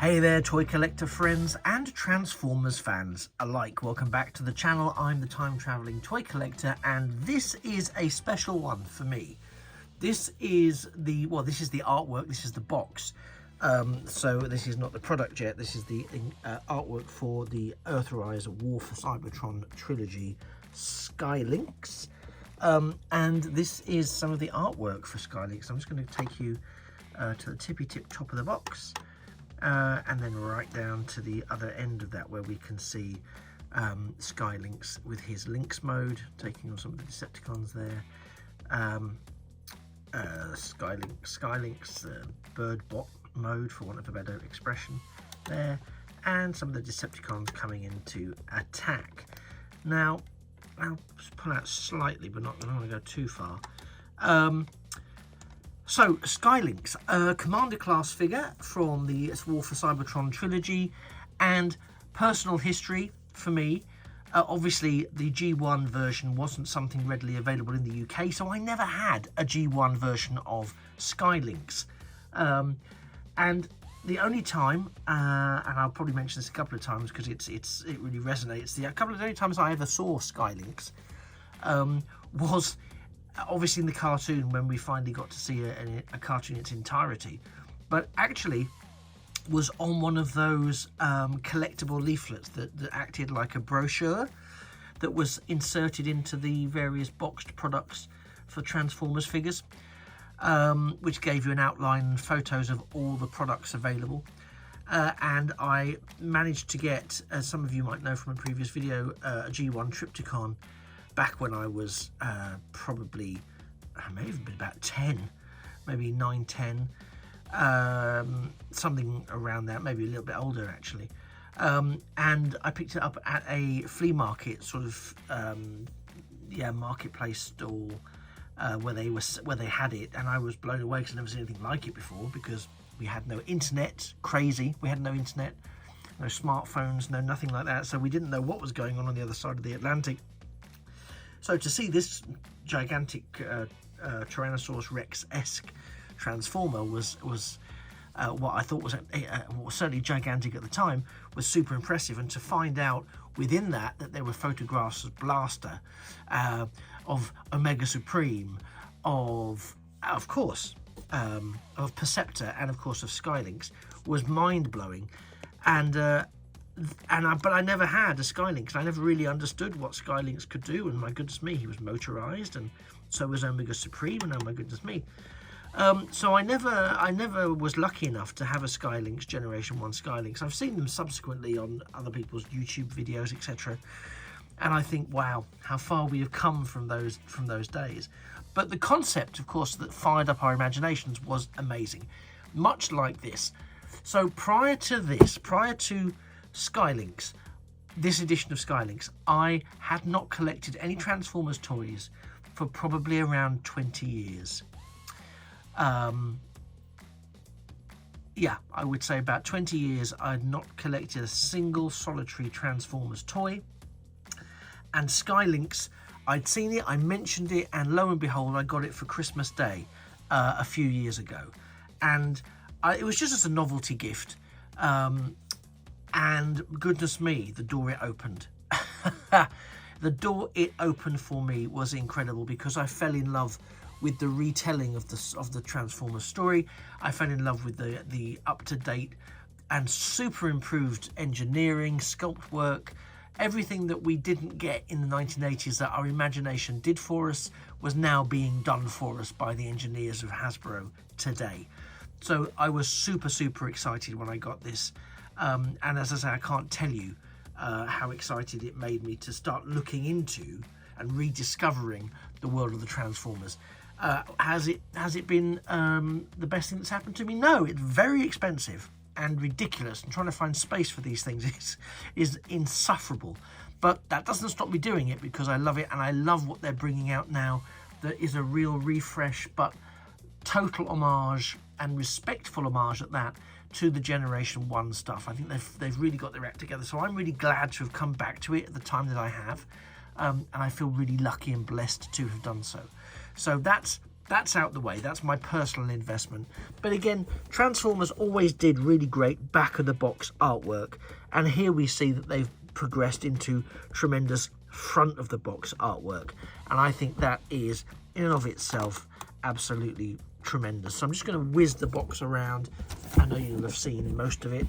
Hey there, toy collector friends and Transformers fans alike. Welcome back to the channel. I'm the time-traveling toy collector, and this is a special one for me. This is the artwork. This is the box. So this is not the product yet. This is the artwork for the Earthrise War for Cybertron trilogy Sky Lynx. And this is some of the artwork for Sky Lynx. I'm just going to take you to the tippy-tip top of the box. And then right down to the other end of that, where we can see Sky Lynx with his Lynx mode, taking on some of the Decepticons there. Sky Lynx bird bot mode, for want of a better expression, there, and some of the Decepticons coming in to attack. Now, I'll just pull out slightly, but I don't want to go too far. So, Sky Lynx, a Commander Class figure from the War for Cybertron trilogy, and personal history for me. Obviously, the G1 version wasn't something readily available in the UK, so I never had a G1 version of Sky Lynx. And the only time, and I'll probably mention this a couple of times because it really resonates, the only times I ever saw Sky Lynx was obviously in the cartoon, when we finally got to see a cartoon in its entirety, but actually was on one of those collectible leaflets that acted like a brochure that was inserted into the various boxed products for Transformers figures, which gave you an outline and photos of all the products available. And I managed to get, as some of you might know from a previous video, a G1 Triptychon back when I was probably, I may have been about 10, maybe 9, 10, something around that, maybe a little bit older actually. And I picked it up at a flea market, sort of, marketplace stall, where they had it, and I was blown away because I'd never seen anything like it before, because we had no internet. Crazy, we had no internet, no smartphones, no nothing like that, so we didn't know what was going on the other side of the Atlantic. So to see this gigantic Tyrannosaurus Rex-esque Transformer was what I thought was certainly gigantic at the time, was super impressive. And to find out within that there were photographs of Blaster, of Omega Supreme, of course of Perceptor, and of course of Sky Lynx, was mind-blowing. But I never had a Sky Lynx. I never really understood what Sky Lynx could do, and my goodness me, he was motorized, and so was Omega Supreme, and oh my goodness me. So I never was lucky enough to have a Sky Lynx, Generation 1 Sky Lynx. I've seen them subsequently on other people's YouTube videos, etc. And I think, wow, how far we have come from those days. But the concept, of course, that fired up our imaginations was amazing. Much like this. So prior to Sky Lynx, this edition of Sky Lynx, I had not collected any Transformers toys for probably around 20 years. Yeah, I would say about 20 years I had not collected a single solitary Transformers toy. And Sky Lynx, I'd seen it, I mentioned it, and lo and behold, I got it for Christmas Day a few years ago. And it was just as a novelty gift. And goodness me, the door it opened. The door it opened for me was incredible, because I fell in love with the retelling of the Transformers story. I fell in love with the up-to-date and super improved engineering, sculpt work. Everything that we didn't get in the 1980s that our imagination did for us was now being done for us by the engineers of Hasbro today. So I was super excited when I got this. And as I say, I can't tell you how excited it made me to start looking into and rediscovering the world of the Transformers. Has it been the best thing that's happened to me? No, it's very expensive and ridiculous, and trying to find space for these things is insufferable. But that doesn't stop me doing it, because I love it, and I love what they're bringing out now. That is a real refresh, but total homage, and respectful homage at that, to the Generation 1 stuff. I think they've really got their act together, so I'm really glad to have come back to it at the time that I have, and I feel really lucky and blessed to have done so. So that's that's out the way. That's my personal investment. But again, Transformers always did really great back of the box artwork, and here we see that they've progressed into tremendous front of the box artwork, and I think that is in and of itself absolutely tremendous. So I'm just going to whiz the box around. I know you'll have seen most of it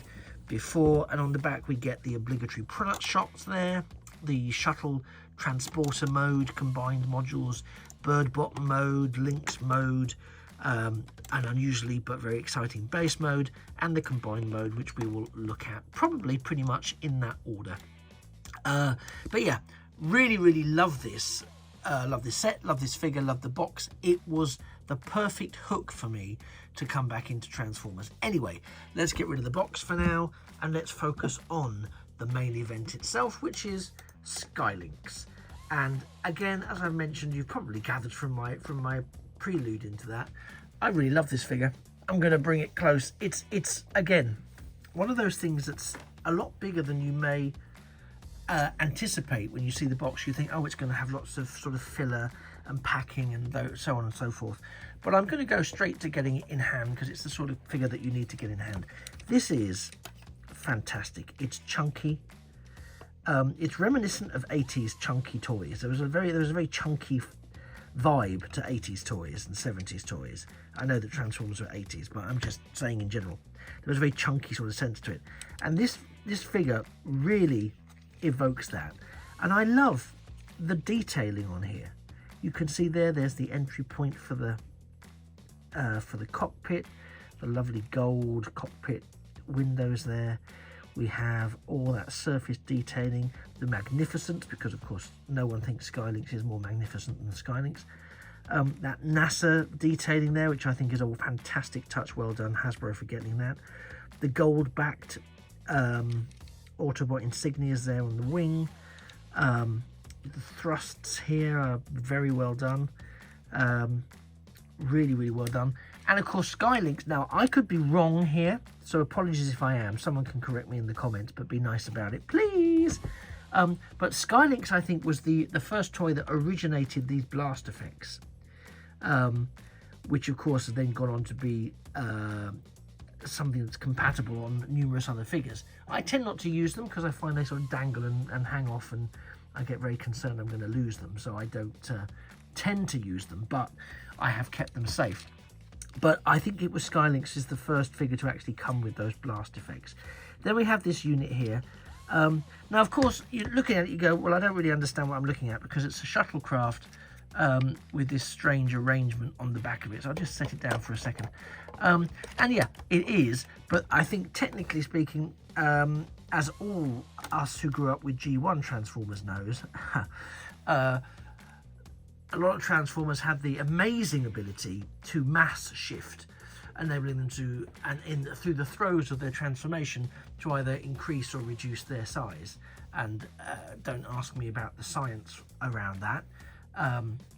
before, and on the back we get the obligatory product shots there, the shuttle transporter mode, combined modules, bird bottom mode, Lynx mode, an unusually but very exciting base mode, and the combined mode, which we will look at probably pretty much in that order. But yeah, really love this. Love this set, love this figure, love the box. It was the perfect hook for me to come back into Transformers. Anyway, let's get rid of the box for now, and let's focus on the main event itself, which is Sky Lynx. And again, as I mentioned, you've probably gathered from my prelude into that, I really love this figure. I'm going to bring it close. It's again one of those things that's a lot bigger than you may anticipate. When you see the box, you think, oh, it's going to have lots of sort of filler and packing and so on and so forth. But I'm going to go straight to getting it in hand, because it's the sort of figure that you need to get in hand. This is fantastic. It's chunky. It's reminiscent of 80s chunky toys. There was a very chunky vibe to 80s toys and 70s toys. I know that Transformers were 80s, but I'm just saying in general. There was a very chunky sort of sense to it. And this figure really evokes that. And I love the detailing on here. You can see there's the entry point for the cockpit, the lovely gold cockpit windows there. We have all that surface detailing, the magnificence, because of course no one thinks Sky Lynx is more magnificent than the Sky Lynx. That NASA detailing there, which I think is a fantastic touch. Well done, Hasbro, for getting that. The gold-backed Autobot insignias there on the wing. The thrusts here are very well done. Really well done. And of course, Sky Lynx. Now, I could be wrong here, so apologies if I am. Someone can correct me in the comments, but be nice about it, please. But Sky Lynx, I think, was the first toy that originated these blast effects, which of course has then gone on to be something that's compatible on numerous other figures. I tend not to use them because I find they sort of dangle and hang off, and I get very concerned I'm going to lose them, so I don't tend to use them, but I have kept them safe. But I think it was Sky Lynx is the first figure to actually come with those blast effects. Then we have this unit here. Now, of course, you're looking at it, you go, well, I don't really understand what I'm looking at, because it's a shuttlecraft with this strange arrangement on the back of it. So I'll just set it down for a second. And yeah, it is. But I think, technically speaking, as all us who grew up with G1 Transformers knows, a lot of Transformers had the amazing ability to mass shift, enabling them to, through the throes of their transformation, to either increase or reduce their size. And don't ask me about the science around that,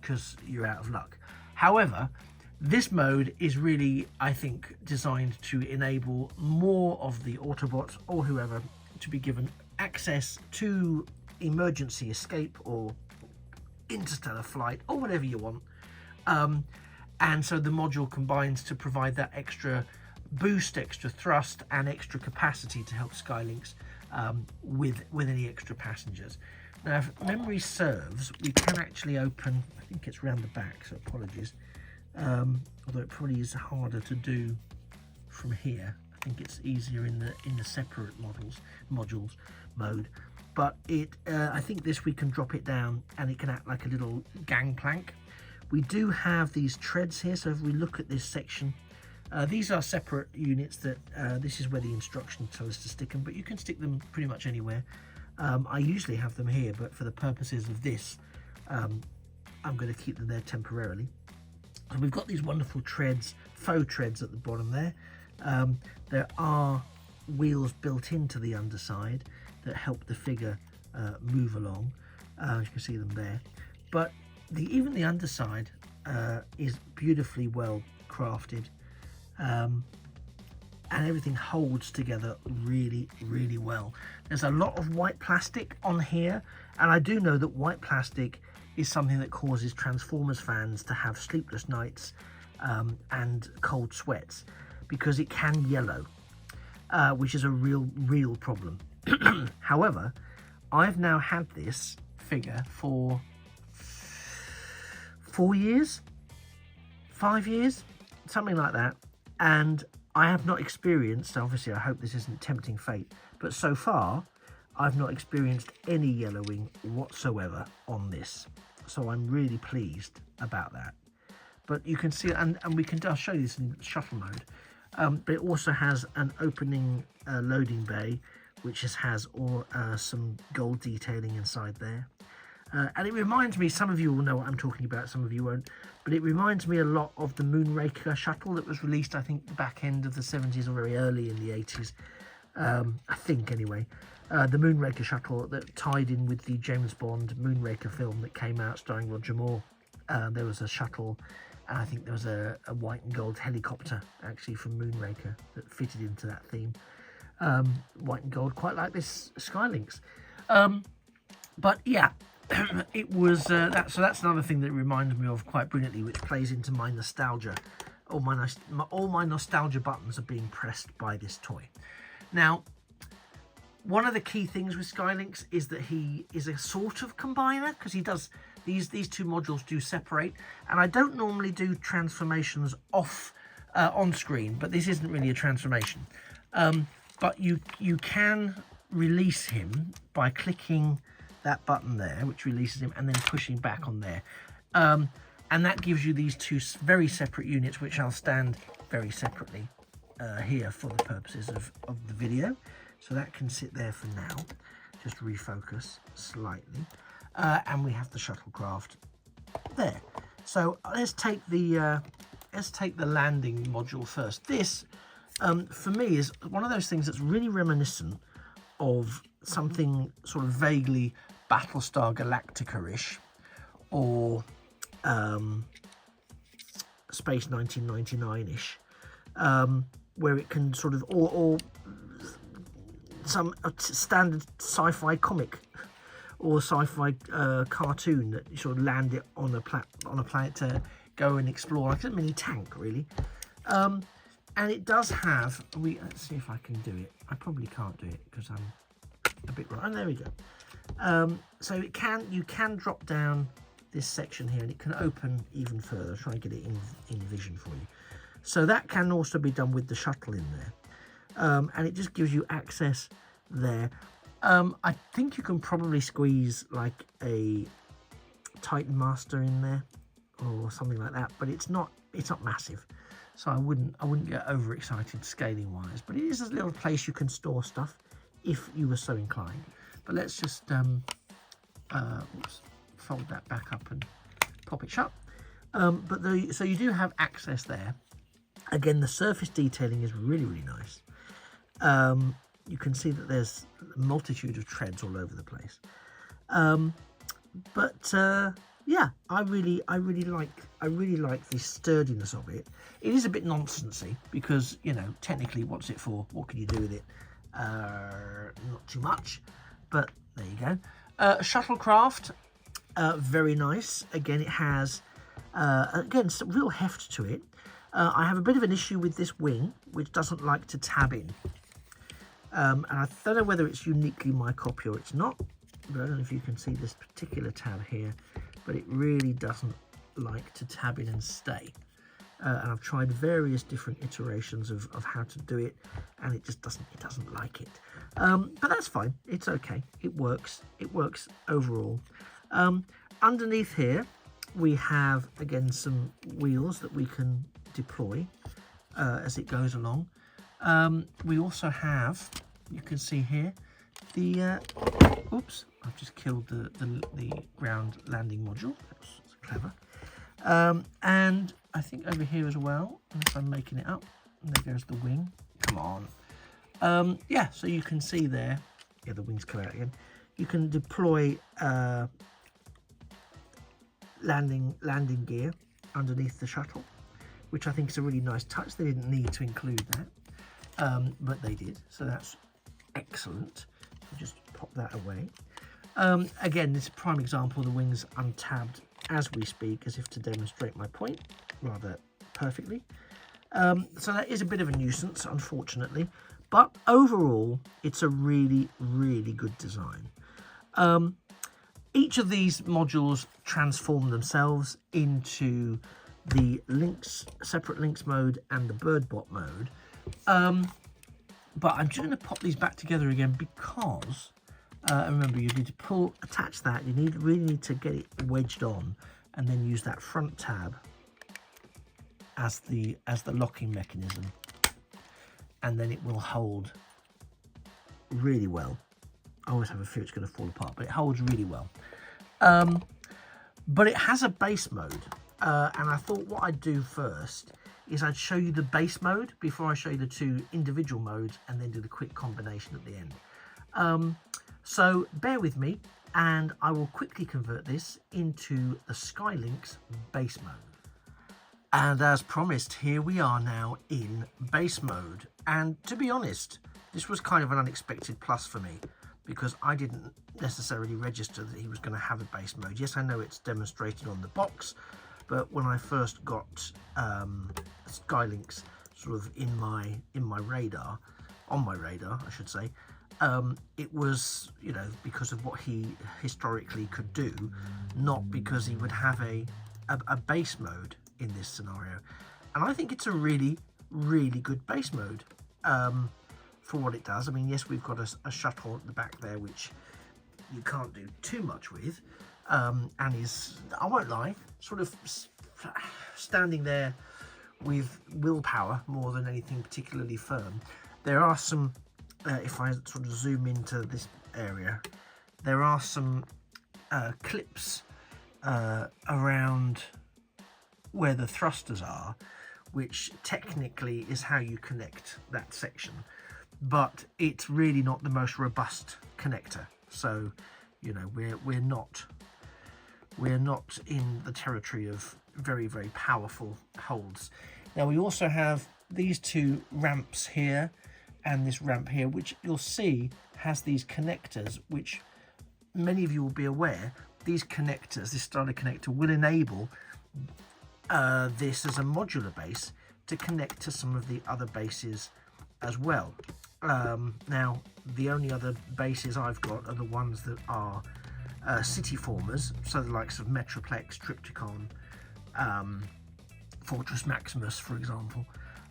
because you're out of luck. However, this mode is really, I think, designed to enable more of the Autobots or whoever to be given access to emergency escape or interstellar flight or whatever you want. And so the module combines to provide that extra boost, extra thrust, and extra capacity to help Sky Lynx with any extra passengers. Now, if memory serves, we can actually open, I think it's round the back, so apologies, although it probably is harder to do from here. I think it's easier in the separate modules mode. But I think this, we can drop it down and it can act like a little gangplank. We do have these treads here, so if we look at this section, these are separate units that this is where the instructions tell us to stick them, but you can stick them pretty much anywhere. I usually have them here, but for the purposes of this, I'm going to keep them there temporarily. So we've got these wonderful treads, faux treads at the bottom there. There are wheels built into the underside that help the figure move along. You can see them there. But even the underside is beautifully well crafted, and everything holds together really well. There's a lot of white plastic on here, and I do know that white plastic is something that causes Transformers fans to have sleepless nights and cold sweats, because it can yellow, which is a real problem. However, I've now had this figure for 4 years, 5 years, something like that, and I have not experienced, obviously I hope this isn't tempting fate, but so far I've not experienced any yellowing whatsoever on this, so I'm really pleased about that. But you can see, and I'll show you this in shuttle mode, but it also has an opening loading bay, which has all some gold detailing inside there. And it reminds me, some of you will know what I'm talking about, some of you won't, but it reminds me a lot of the Moonraker shuttle that was released, I think, the back end of the 70s or very early in the 80s, I think anyway. The Moonraker shuttle that tied in with the James Bond Moonraker film that came out starring Roger Moore. There was a shuttle, and I think there was a white and gold helicopter actually from Moonraker that fitted into that theme. White and gold, quite like this Sky Lynx. But yeah, it was that. So that's another thing that it reminds me of quite brilliantly, which plays into my nostalgia. All my nostalgia buttons are being pressed by this toy. Now, one of the key things with Sky Lynx is that he is a sort of combiner, because he does these two modules do separate, and I don't normally do transformations off on screen, but this isn't really a transformation. But you can release him by clicking that button there, which releases him, and then pushing back on there. And that gives you these two very separate units, which I'll stand very separately here for the purposes of the video. So that can sit there for now. Just refocus slightly. And we have the shuttlecraft there. So let's take the landing module first. This, for me, is one of those things that's really reminiscent of something sort of vaguely Battlestar Galactica-ish, or Space 1999-ish, where it can sort of, or some standard sci-fi comic or sci-fi cartoon that you sort of land it on a planet to go and explore, like a mini tank, really. And it does have, let's see if I can do it. I probably can't do it because I'm a bit wrong. And there we go. So you can drop down this section here, and it can open even further. I'll try and get it in vision for you. So that can also be done with the shuttle in there. And it just gives you access there. I think you can probably squeeze like a Titan Master in there or something like that, but it's not massive. So I wouldn't get overexcited scaling wise, but it is a little place you can store stuff if you were so inclined. But let's just fold that back up and pop it shut. So you do have access there. Again, the surface detailing is really nice. You can see that there's a multitude of treads all over the place. Yeah, I really like the sturdiness of it. It is a bit nonsensy because, you know, technically, what's it for? What can you do with it? Not too much, but there you go. Shuttlecraft, very nice. Again, it has some real heft to it. I have a bit of an issue with this wing, which doesn't like to tab in. And I don't know whether it's uniquely my copy or it's not, but I don't know if you can see this particular tab here, but it really doesn't like to tab in and stay. And I've tried various different iterations of how to do it, and it just doesn't like it. But that's fine. It's okay. It works overall. Underneath here, we have, again, some wheels that we can deploy as it goes along. We also have, you can see here, the oops, I've just killed the ground landing module. That's clever. And I think over here as well, unless I'm making it up, and there goes the wing. Come on. Yeah, so you can see there, yeah, the wings come out again. You can deploy landing gear underneath the shuttle, which I think is a really nice touch. They didn't need to include that, but they did, so that's excellent. So just pop that away. Again, this is a prime example, the wings untabbed as we speak, as if to demonstrate my point rather perfectly. So that is a bit of a nuisance, unfortunately, but overall it's a really, really good design. Each of these modules transform themselves into the Lynx, separate Lynx mode and the Birdbot mode. But I'm just going to pop these back together again because remember, you need to attach that. You really need to get it wedged on, and then use that front tab as the locking mechanism, and then it will hold really well. I always have a fear it's going to fall apart, but it holds really well. But it has a base mode, and I thought what I'd do first is I'd show you the base mode before I show you the two individual modes, and then do the quick combination at the end. So bear with me, and I will quickly convert this into the Sky Lynx base mode. And as promised, here we are now in base mode. And to be honest, this was kind of an unexpected plus for me, because I didn't necessarily register that he was going to have a base mode. Yes, I know it's demonstrated on the box, but when I first got Sky Lynx sort of in my radar, on my radar, I should say, it was, you know, because of what he historically could do, not because he would have a base mode in this scenario. And I think it's a really, really good base mode for what it does. I mean, yes, we've got a shuttle at the back there, which you can't do too much with, and is, I won't lie, sort of standing there with willpower more than anything particularly firm. There are some, if I sort of zoom into this area, there are some clips around where the thrusters are, which technically is how you connect that section, but it's really not the most robust connector. So, you know, we're not in the territory of very, very powerful holds. Now we also have these two ramps here and this ramp here, which you'll see has these connectors, which many of you will be aware, these connectors, this starter connector, will enable this as a modular base to connect to some of the other bases as well. Now, the only other bases I've got are the ones that are city formers, so the likes of Metroplex, Triptychon, Fortress Maximus, for example.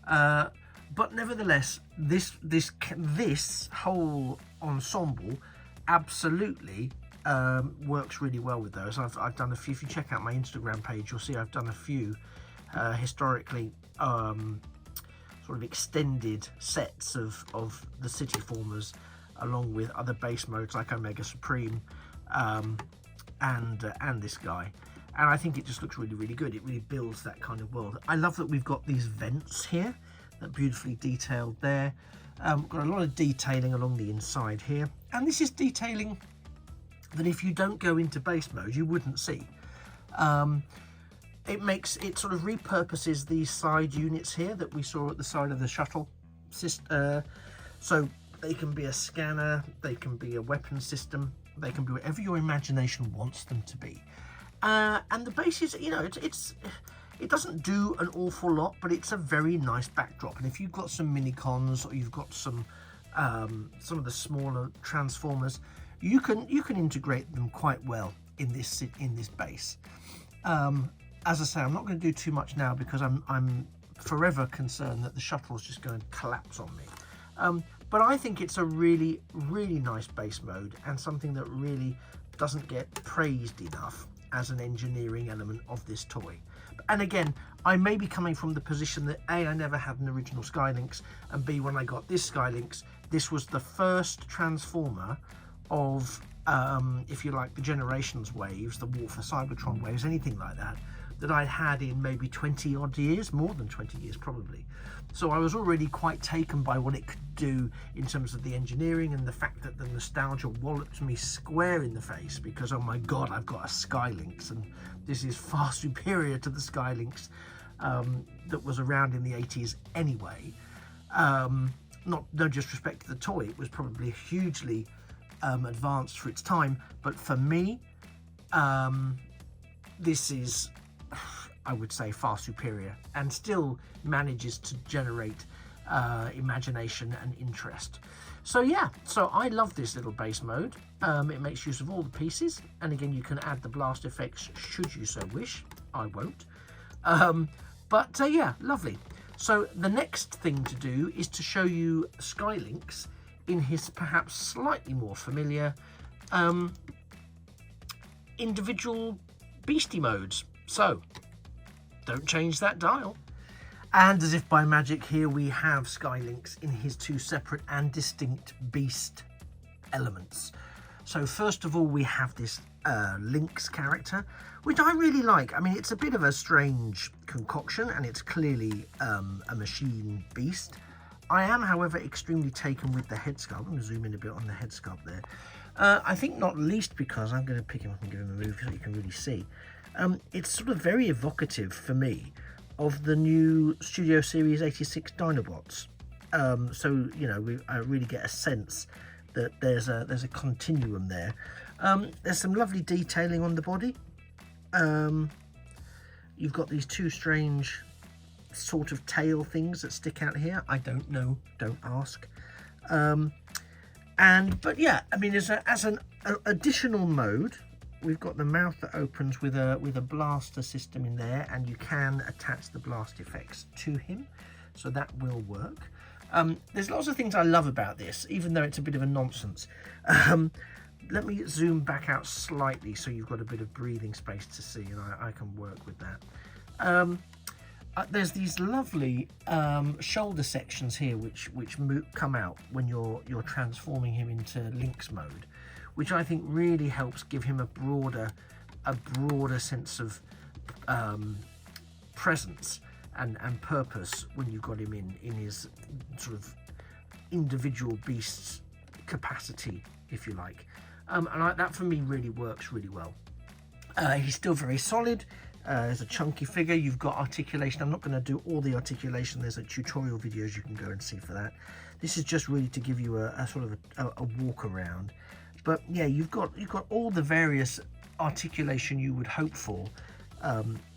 But nevertheless, this whole ensemble absolutely works really well with those. I've done a few. If you check out my Instagram page, you'll see I've done a few historically sort of extended sets of the city formers, along with other base modes like Omega Supreme and this guy. And I think it just looks really, really good. It really builds that kind of world. I love that we've got these vents here, that beautifully detailed there. Got a lot of detailing along the inside here, and this is detailing that if you don't go into base mode you wouldn't see. It sort of repurposes these side units here that we saw at the side of the shuttle, so they can be a scanner, they can be a weapon system, they can be whatever your imagination wants them to be. And the base is, you know, it doesn't do an awful lot, but it's a very nice backdrop. And if you've got some minicons, or you've got some of the smaller transformers, you can integrate them quite well in this base. As I say, I'm not going to do too much now because I'm forever concerned that the shuttle is just going to collapse on me. But I think it's a really, really nice base mode, and something that really doesn't get praised enough as an engineering element of this toy. And again, I may be coming from the position that A, I never had an original Sky Lynx, and B, when I got this Sky Lynx, this was the first transformer of, if you like, the Generations waves, the War for Cybertron waves, anything like that, that I'd had in maybe 20 odd years, more than 20 years probably. So I was already quite taken by what it could do in terms of the engineering, and the fact that the nostalgia walloped me square in the face, because oh my god, I've got a Sky Lynx, and this is far superior to the Sky Lynx that was around in the 80s anyway. No disrespect to the toy, it was probably hugely advanced for its time, but for me, this is, I would say, far superior, and still manages to generate imagination and interest. So yeah, so I love this little base mode. It makes use of all the pieces, and again, you can add the blast effects should you so wish. I won't. But yeah, lovely. So the next thing to do is to show you Sky Lynx in his perhaps slightly more familiar individual beastie modes. So don't change that dial. And as if by magic, here we have Sky Lynx in his two separate and distinct beast elements. So first of all, we have this Lynx character, which I really like. I mean, it's a bit of a strange concoction, and it's clearly a machine beast. I am, however, extremely taken with the head sculpt. I'm going to zoom in a bit on the head sculpt there. I think not least because I'm going to pick him up and give him a move so you can really see. It's sort of very evocative for me of the new Studio Series 86 Dinobots. So, you know, I really get a sense that there's a continuum there. There's some lovely detailing on the body. You've got these two strange sort of tail things that stick out here. I don't know, don't ask. But yeah, I mean, as an additional mode, we've got the mouth that opens with a blaster system in there, and you can attach the blast effects to him, so that will work. There's lots of things I love about this, even though it's a bit of a nonsense. Let me zoom back out slightly so you've got a bit of breathing space to see, and I can work with that. There's these lovely shoulder sections here which come out when you're transforming him into Lynx mode, which I think really helps give him a broader sense of presence and purpose when you've got him in his sort of individual beast's capacity, if you like. And that for me really works really well. He's still very solid. There's a chunky figure. You've got articulation. I'm not going to do all the articulation. There's a tutorial videos you can go and see for that. This is just really to give you a sort of a walk around. But yeah, you've got all the various articulation you would hope for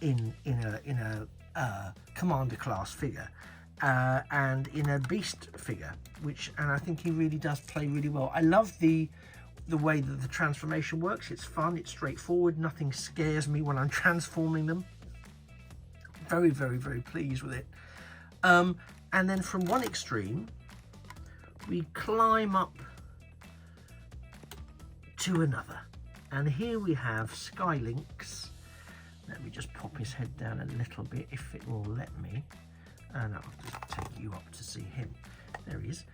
in a Commander Class figure and in a Beast figure, and I think he really does play really well. I love the way that the transformation works. It's fun, it's straightforward, nothing scares me when I'm transforming them. Very, very, very pleased with it. And then from one extreme, we climb up to another. And here we have Sky Lynx. Let me just pop his head down a little bit, if it will let me. And I'll just take you up to see him. There he is.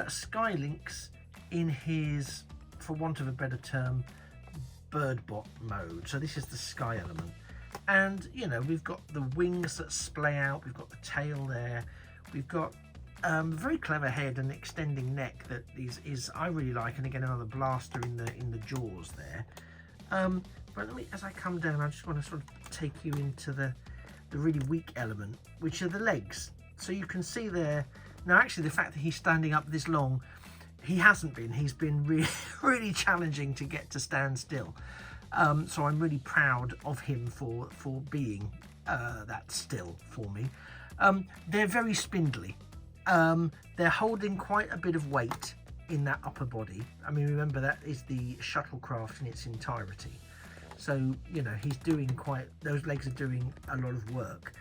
Sky Lynx in his, for want of a better term, birdbot mode. So this is the sky element. And, you know, we've got the wings that splay out. We've got the tail there. We've got a very clever head and extending neck that is I really like. And again, another blaster in the jaws there. But let me, as I come down, I just want to sort of take you into the really weak element, which are the legs. So you can see there, now actually the fact that he's standing up this long, he hasn't been. He's been really, really challenging to get to stand still. So I'm really proud of him for being that still for me. They're very spindly. They're holding quite a bit of weight in that upper body. I mean, remember that is the shuttlecraft in its entirety. So, you know, he's doing those legs are doing a lot of work.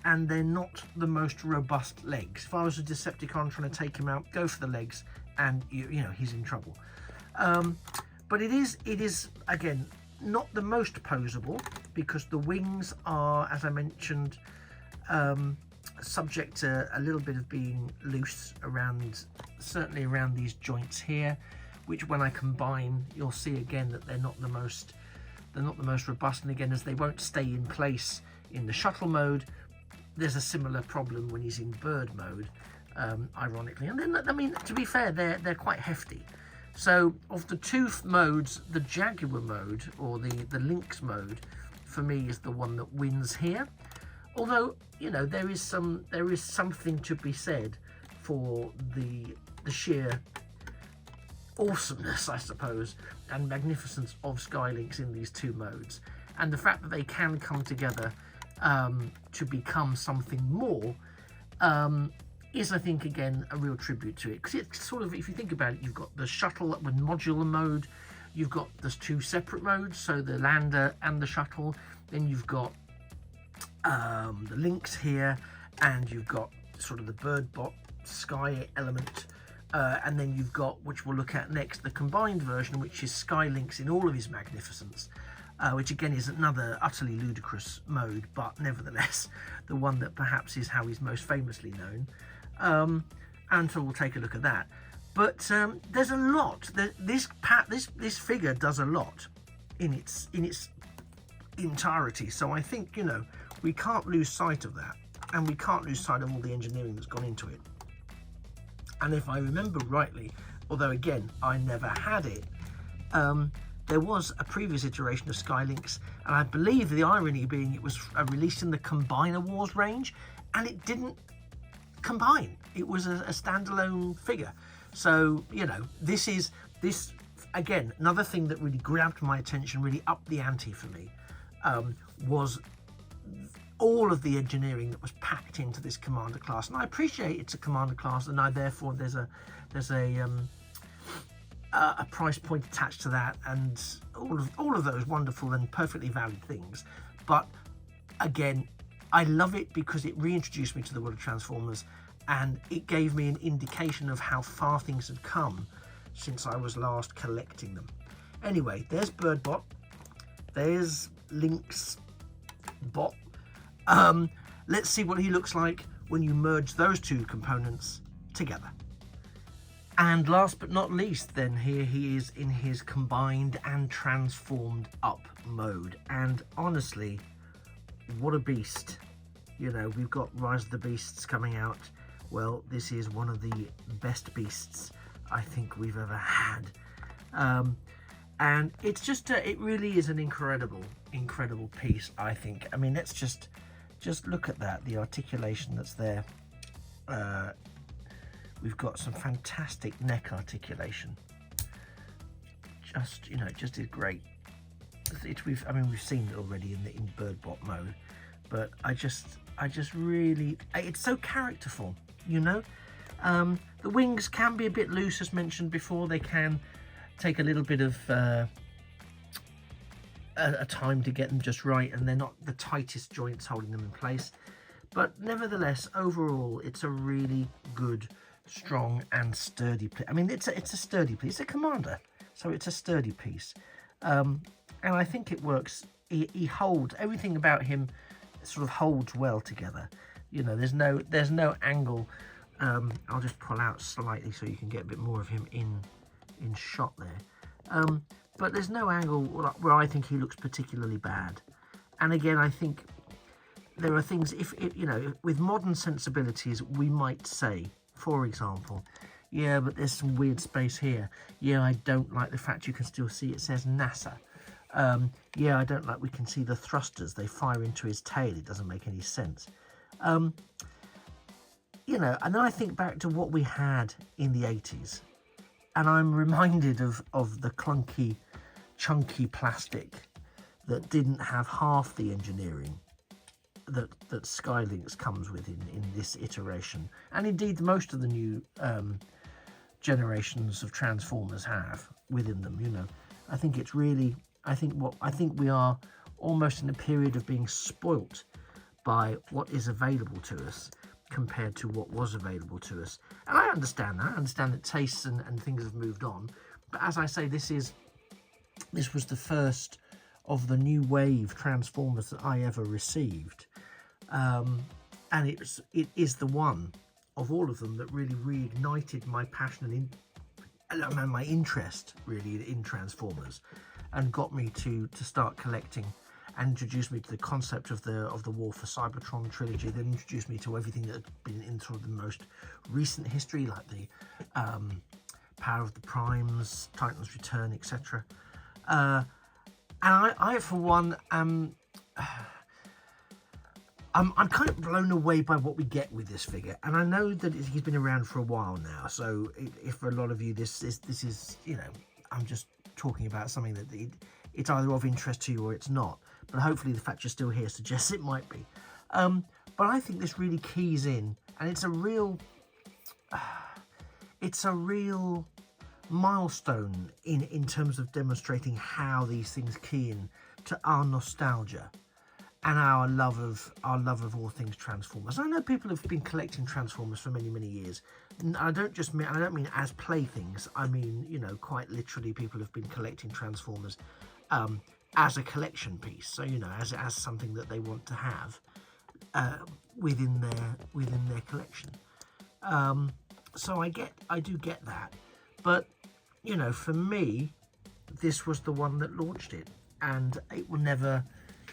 And they're not the most robust legs. If I was a Decepticon trying to take him out, go for the legs, and you know, he's in trouble. But it is again not the most posable, because the wings are, as I mentioned, subject to a little bit of being loose around, certainly around these joints here, which when I combine, you'll see again that they're not the most robust. And again, as they won't stay in place in the shuttle mode, there's a similar problem when he's in bird mode, ironically. And then, I mean, to be fair, they're quite hefty. So of the two modes, the Jaguar mode or the Lynx mode for me is the one that wins here. Although, you know, there is something to be said for the sheer awesomeness, I suppose, and magnificence of Sky Lynx in these two modes, and the fact that they can come together to become something more is, I think, again, a real tribute to it. Because it's sort of, if you think about it, you've got the shuttle with modular mode, you've got those two separate modes, so the lander and the shuttle, then you've got the Lynx here, and you've got sort of the birdbot sky element, and then you've got, which we'll look at next, the combined version, which is Sky Lynx in all of his magnificence, which again is another utterly ludicrous mode, but nevertheless the one that perhaps is how he's most famously known. And so we'll take a look at that. But there's a lot. This figure does a lot in its entirety. So I think, you know, we can't lose sight of that, and we can't lose sight of all the engineering that's gone into it. And if I remember rightly, although again I never had it, there was a previous iteration of Sky Lynx, and I believe the irony being it was released in the Combiner Wars range, and it didn't combine. It was a standalone figure. So, you know, this again, another thing that really grabbed my attention, really upped the ante for me, was all of the engineering that was packed into this Commander class. And I appreciate it's a Commander class, and therefore there's a price point attached to that, and all of those wonderful and perfectly valid things. But again, I love it because it reintroduced me to the world of Transformers, and it gave me an indication of how far things had come since I was last collecting them. Anyway, there's Birdbot, there's Lynx Bot. Let's see what he looks like when you merge those two components together. And last but not least, then, here he is in his combined and transformed up mode. And honestly, what a beast. You know, we've got Rise of the Beasts coming out. Well, this is one of the best beasts I think we've ever had. And it's just, it really is an incredible piece, I think. I mean, let's just look at that, the articulation that's there. We've got some fantastic neck articulation. Just, you know, it just is great. We've seen it already in Birdbot mode, but I just really, it's so characterful, you know. The wings can be a bit loose, as mentioned before. They can take a little bit of a time to get them just right, and they're not the tightest joints holding them in place. But nevertheless, overall, it's a really good, strong and sturdy piece. I mean, it's a sturdy piece. It's a Commander, so it's a sturdy piece, and I think it works. He holds everything about him, sort of holds well together. You know, there's no angle. I'll just pull out slightly so you can get a bit more of him in shot there. But there's no angle where I think he looks particularly bad. And again, I think there are things, if you know, with modern sensibilities, we might say, for example, yeah, but there's some weird space here. Yeah, I don't like the fact you can still see it says NASA. Yeah, I don't like we can see the thrusters. They fire into his tail. It doesn't make any sense. You know, and then I think back to what we had in the 80s, and I'm reminded of the clunky, chunky plastic that didn't have half the engineering that Sky Lynx comes with in this iteration, and indeed most of the new generations of Transformers have within them. You know, I think it's really, I think we are almost in a period of being spoilt by what is available to us compared to what was available to us. And I understand that. I understand that tastes and things have moved on. But as I say, this was the first of the new wave Transformers that I ever received. And it is the one of all of them that really reignited my passion and my interest really in Transformers, and got me to start collecting, and introduced me to the concept of the War for Cybertron trilogy, then introduced me to everything that had been in sort of the most recent history, like the Power of the Primes, Titan's Return, etc. And I for one, I'm kind of blown away by what we get with this figure, and I know that he's been around for a while now. So if for a lot of you this is, you know, I'm just talking about something that it's either of interest to you or it's not. But hopefully the fact you're still here suggests it might be. But I think this really keys in, and it's a real milestone in terms of demonstrating how these things key in to our nostalgia and our love of all things Transformers. I know people have been collecting Transformers for many years. I don't mean as playthings. I mean, you know, quite literally, people have been collecting Transformers as a collection piece. So, you know, as something that they want to have within their collection. So I do get that, but you know, for me, this was the one that launched it, and it will never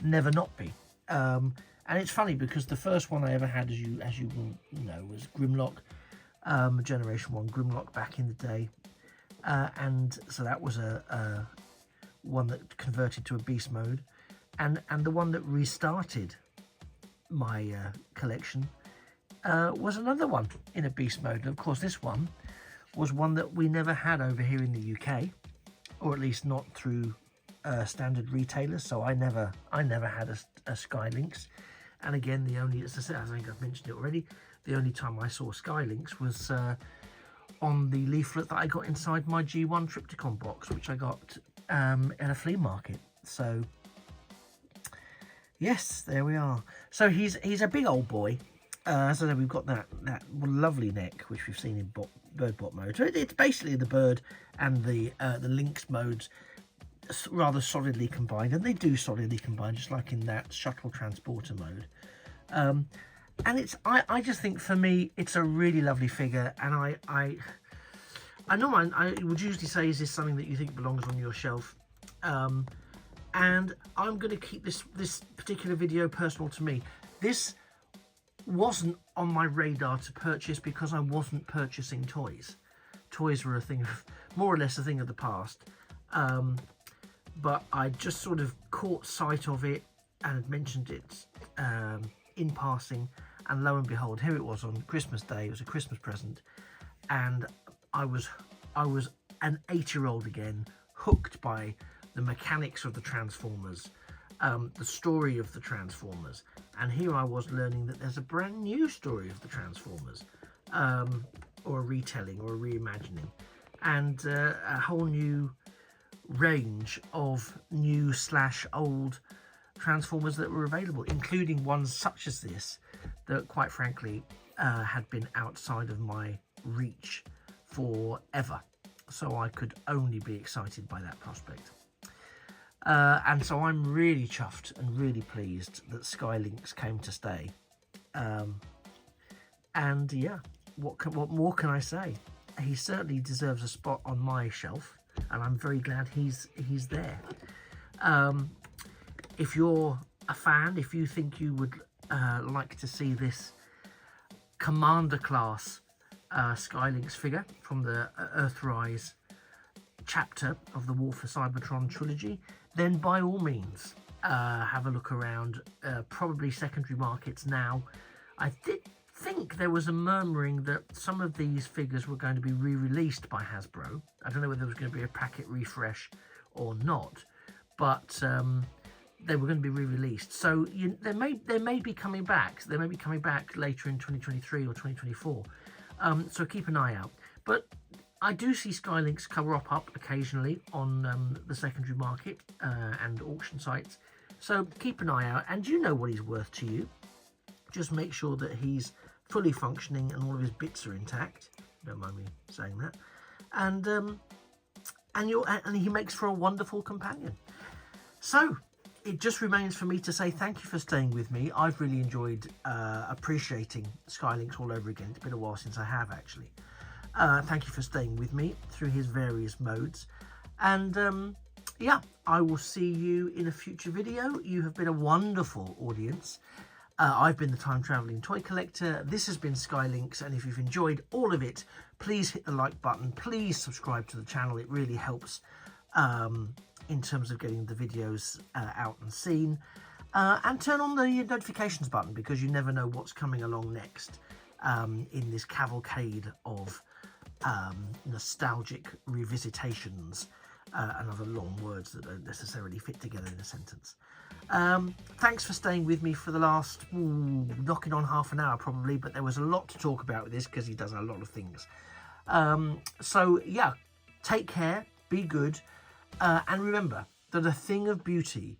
not be. And it's funny because the first one I ever had, as you will know, was Grimlock, Generation 1 Grimlock back in the day, and so that was a one that converted to a beast mode, and the one that restarted my collection was another one in a beast mode. And of course, this one was one that we never had over here in the UK, or at least not through standard retailers. So I never had a Sky Lynx. And again, the only, as I said, I think I've mentioned it already, the only time I saw Sky Lynx was on the leaflet that I got inside my G1 Triptychon box, which I got at a flea market. So yes, there we are. So he's a big old boy. As I said, we've got that lovely neck, which we've seen in Birdbot mode. So it's basically the Bird and the Lynx modes rather solidly combined, and they do solidly combine, just like in that shuttle transporter mode. And it's I just think, for me, it's a really lovely figure, and I know I would usually say, is this something that you think belongs on your shelf? And I'm going to keep this particular video personal to me. This wasn't on my radar to purchase because I wasn't purchasing toys. Toys were more or less a thing of the past. But I just sort of caught sight of it and had mentioned it in passing, and lo and behold, here it was on Christmas Day. It was a Christmas present, and I was an 8-year-old again, hooked by the mechanics of the Transformers, the story of the Transformers, and here I was learning that there's a brand new story of the Transformers, or a retelling or a reimagining, and a whole new range of new/old Transformers that were available, including ones such as this that, quite frankly, had been outside of my reach forever. So I could only be excited by that prospect. And so I'm really chuffed and really pleased that Sky Lynx came to stay. And yeah, what more can I say? He certainly deserves a spot on my shelf, and I'm very glad he's there. If you're a fan, if you think you would like to see this Commander Class Sky Lynx figure from the Earthrise chapter of the War for Cybertron trilogy, then by all means have a look around, probably secondary markets now. I did think there was a murmuring that some of these figures were going to be re-released by Hasbro. I don't know whether there was going to be a packet refresh or not, but they were going to be re-released. So they may be coming back. They may be coming back later in 2023 or 2024. So keep an eye out. But I do see Sky Lynx crop up occasionally on the secondary market and auction sites. So keep an eye out, and you know what he's worth to you. Just make sure that he's fully functioning and all of his bits are intact. Don't mind me saying that. And he makes for a wonderful companion. So it just remains for me to say thank you for staying with me. I've really enjoyed appreciating Sky Lynx all over again. It's been a while since I have, actually. Thank you for staying with me through his various modes. And yeah, I will see you in a future video. You have been a wonderful audience. I've been the Time Travelling Toy Collector. This has been Sky Lynx, and if you've enjoyed all of it, please hit the like button. Please subscribe to the channel. It really helps in terms of getting the videos out and seen. And turn on the notifications button, because you never know what's coming along next in this cavalcade of nostalgic revisitations and other long words that don't necessarily fit together in a sentence. Thanks for staying with me for the last knocking on half an hour probably, but there was a lot to talk about with this because he does a lot of things. So yeah, take care, be good, and remember that a thing of beauty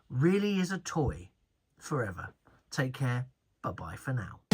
really is a toy forever. Take care, bye bye for now.